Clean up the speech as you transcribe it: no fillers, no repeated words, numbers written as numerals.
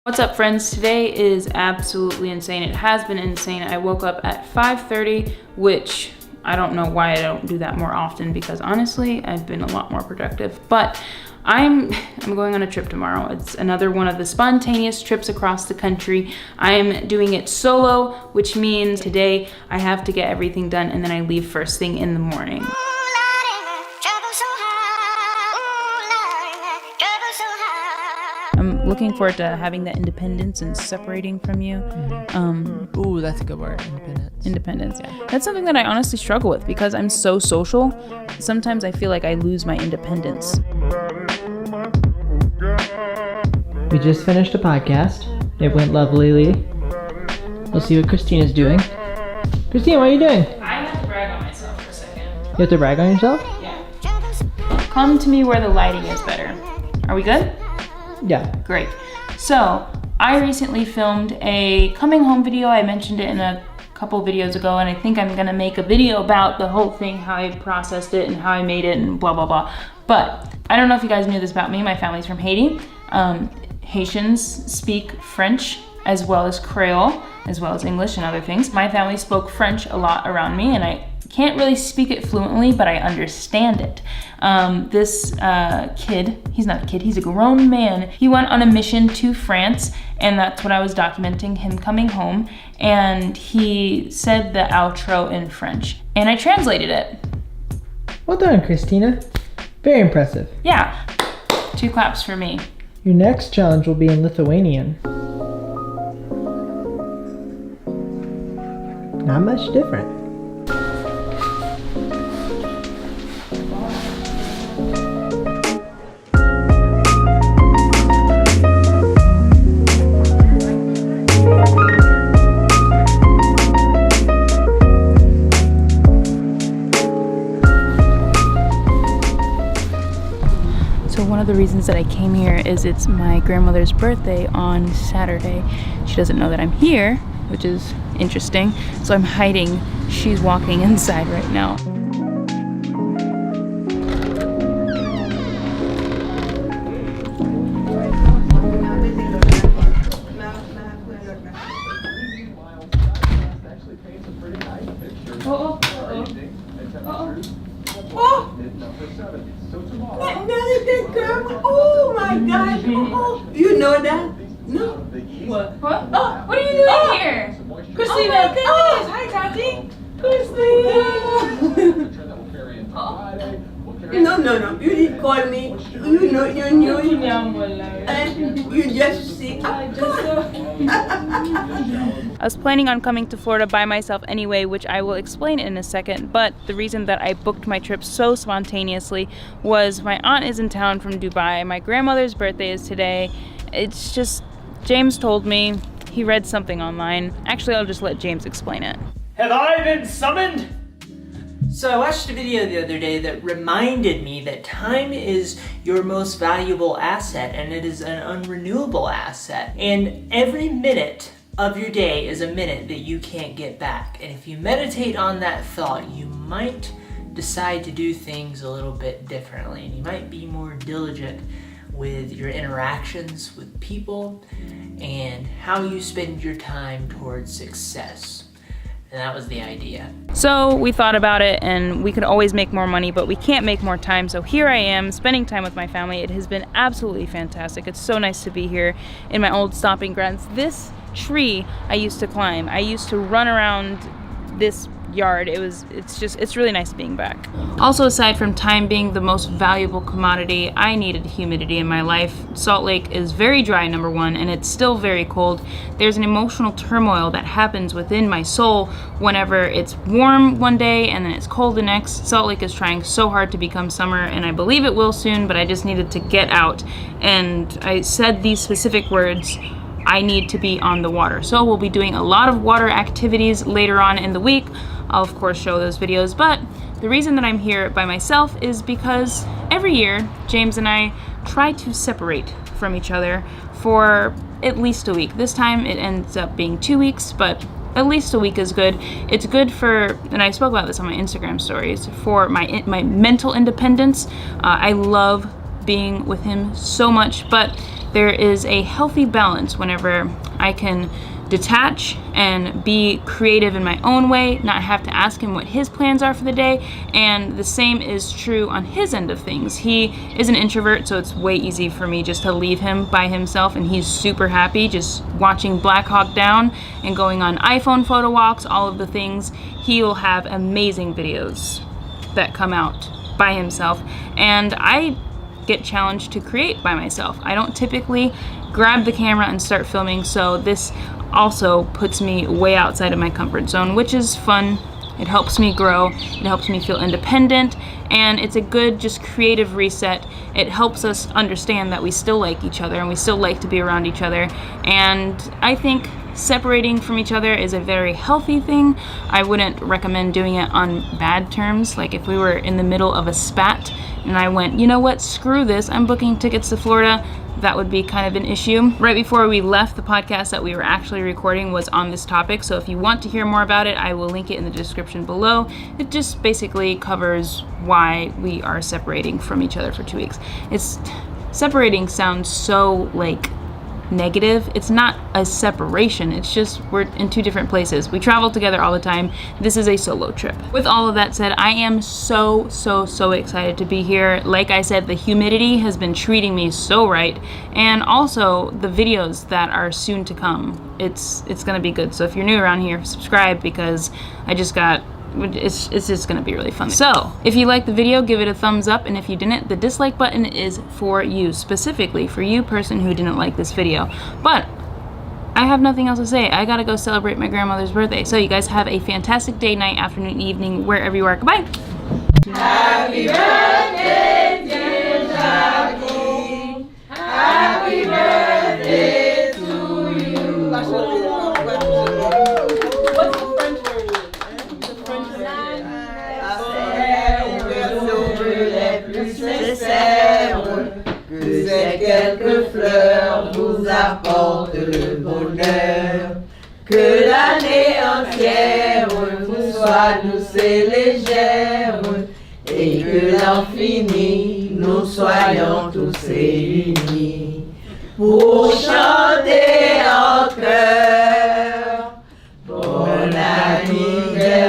What's up, friends? Today is absolutely insane. It has been insane. I woke up at 5:30, which I don't know why I don't do that more often because honestly, I've been a lot more productive. But I'm going on a trip tomorrow. It's another one of the spontaneous trips across the country. I am doing it solo, which means today I have to get everything done and then I leave first thing in the morning. I'm looking forward to having that independence and separating from you. Ooh, that's a good word, Independence, yeah. That's something that I honestly struggle with because I'm so social. Sometimes I feel like I lose my independence. We just finished a podcast. It went lovely. We'll see what Christina's doing. Christina, what are you doing? I have to brag on myself for a second. You have to brag on yourself? Yeah. Come to me where the lighting is better. Are we good? Yeah. Great. So, I recently filmed a coming home video. I mentioned it in a couple videos ago, and I think I'm gonna make a video about the whole thing, how I processed it and how I made it and blah, blah, blah. But I don't know if you guys knew this about me. My family's from Haiti. Haitians speak French as well as Creole, as well as English and other things. My family spoke French a lot around me, and I can't really speak it fluently, but I understand it. This kid, he's not a kid, he's a grown man. He went on a mission to France, and that's what I was documenting, him coming home, and he said the outro in French, and I translated it. Well done, Christina. Very impressive. Yeah, 2 claps for me. Your next challenge will be in Lithuanian. Not much different. One of the reasons that I came here is it's my grandmother's birthday on Saturday. She doesn't know that I'm here, which is interesting. So I'm hiding. She's walking inside right now. Oh my God! Oh, you know that? No. What? Oh, what are you doing here? Christina! Oh my goodness! Hi, Tati! Christina! No. You didn't call me. You know you knew. And you just see. I was planning on coming to Florida by myself anyway, which I will explain in a second, but the reason that I booked my trip so spontaneously was my aunt is in town from Dubai. My grandmother's birthday is today. It's just, James told me, he read something online. Actually, I'll just let James explain it. Have I been summoned? So I watched a video the other day that reminded me that time is your most valuable asset, and it is an unrenewable asset. And every minute of your day is a minute that you can't get back. And if you meditate on that thought, you might decide to do things a little bit differently, and you might be more diligent with your interactions with people and how you spend your time towards success. And that was the idea. So we thought about it, and we could always make more money, but we can't make more time. So here I am spending time with my family. It has been absolutely fantastic. It's so nice to be here in my old stomping grounds. This tree I used to climb. I used to run around this yard. It's really nice being back. Also, aside from time being the most valuable commodity, I needed humidity in my life. Salt Lake is very dry, number one, and it's still very cold. There's an emotional turmoil that happens within my soul whenever it's warm one day and then it's cold the next. Salt Lake is trying so hard to become summer, and I believe it will soon, but I just needed to get out. And I said these specific words: I need to be on the water. So we'll be doing a lot of water activities later on in the week. I'll of course show those videos, but the reason that I'm here by myself is because every year James and I try to separate from each other for at least a week. This time it ends up being 2 weeks, but at least a week is good. It's good for, and I spoke about this on my Instagram stories, for my mental independence. I love being with him so much, but there is a healthy balance whenever I can detach and be creative in my own way, not have to ask him what his plans are for the day, and the same is true on his end of things. He is an introvert, so it's way easy for me just to leave him by himself, and he's super happy just watching Black Hawk Down and going on iPhone photo walks, all of the things. He will have amazing videos that come out by himself, and I get challenged to create by myself. I don't typically grab the camera and start filming, so this also puts me way outside of my comfort zone, which is fun. It helps me grow, it helps me feel independent, and it's a good just creative reset. It helps us understand that we still like each other and we still like to be around each other, and I think separating from each other is a very healthy thing. I wouldn't recommend doing it on bad terms. Like if we were in the middle of a spat and I went, you know what, screw this, I'm booking tickets to Florida, that would be kind of an issue. Right before we left, the podcast that we were actually recording was on this topic, so if you want to hear more about it, I will link it in the description below. It just basically covers why we are separating from each other for 2 weeks. Separating sounds so like negative. It's not a separation, it's just we're in two different places. We travel together all the time. This is a solo trip. With all of that said, I am so excited to be here. Like I said, the humidity has been treating me so right, and also the videos that are soon to come. It's gonna be good. So if you're new around here, subscribe, because it's just gonna be really fun. So if you liked the video, give it a thumbs up, and if you didn't, the dislike button is for you, specifically for you person who didn't like this video. But I have nothing else to say. I gotta go celebrate my grandmother's birthday. So you guys have a fantastic day, night, afternoon, evening, wherever you are. Goodbye. Happy birthday, dear Jackie. Happy birthday to you. What's the French version? The French version. Que ces quelques fleurs vous apportent le bonheur. Que l'année entière vous soit douce et légère, et que l'infini nous soyons tous réunis pour chanter en chœur. Bon anniversaire.